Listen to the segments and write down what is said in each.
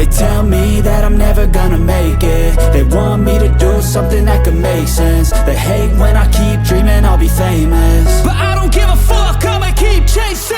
They tell me that I'm never gonna make it. They want me to do something that could make sense. They hate when I keep dreaming I'll be famous, but I don't give a fuck, I'ma keep chasing.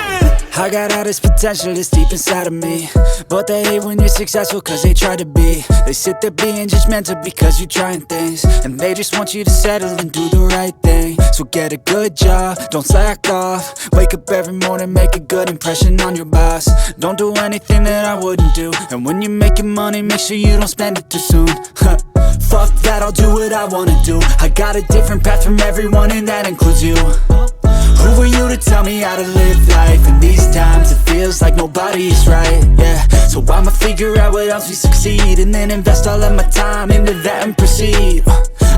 I got all this potential that's deep inside of me, but they hate when you're successful cause they try to be. They sit there being judgmental because you're trying things, and they just want you to settle and do the right thing. So get a good job, don't slack off. Wake up every morning, make a good impression on your boss. Don't do anything that I wouldn't do, and when you're making money, make sure you don't spend it too soon. Fuck that, I'll do what I wanna do. I got a different path from everyone, and that includes you. Who are you to tell me how to live life? In these times it feels like nobody is right, yeah. So I'ma figure out what else we succeed, and then invest all of my time into that and proceed.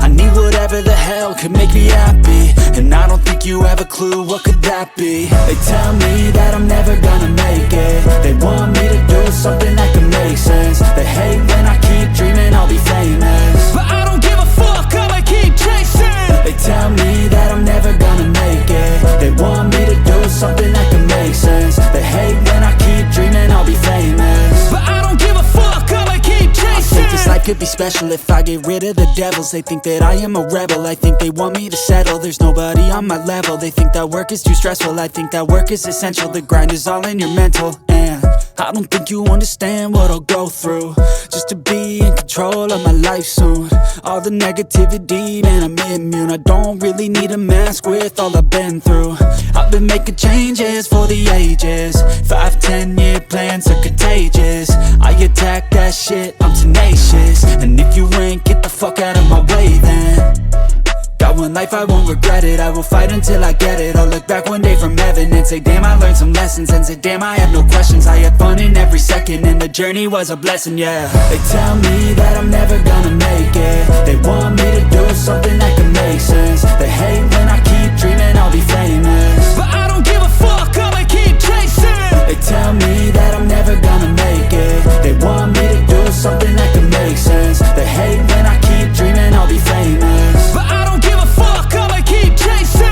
I need whatever the hell could make me happy, and I don't think you have a clue what could that be. They tell me that I'm never gonna make it. They want me to do something that could make sense. They hate when I keep dreaming I'll be famous, but I don't give a fuck, I'ma keep chasing. They tell me that I'm never gonna make it. They want me to do something that can make sense. They hate when I keep dreaming I'll be famous, but I don't give a fuck, I'ma keep chasing. I think this life could be special if I get rid of the devils. They think that I am a rebel, I think they want me to settle. There's nobody on my level. They think that work is too stressful, I think that work is essential. The grind is all in your mental, and I don't think you understand what I'll go through just to be in control of my life soon. All the negativity, man, I'm immune. I don't really need a mask with all I've been through. I've been making changes for the ages. 5-10 year plans are contagious. I attack that shit, I'm tenacious. And if you ain't, get the fuck out of my way then. Got one life, I won't regret it. I will fight until I get it. I'll look back one day from heaven and say, damn, I learned some lessons. And say, damn, I had no questions. I had fun in every second, and the journey was a blessing, yeah. They tell me that I'm never gonna make it. They want me to do something that can make sense. They hate when I keep dreaming I'll be famous, but I don't give a fuck, I'ma keep chasing. They tell me that I'm never gonna make it. They want me to do something that can make sense. They hate when I keep dreaming I'll be famous, but I don't give a fuck, I'ma keep chasing.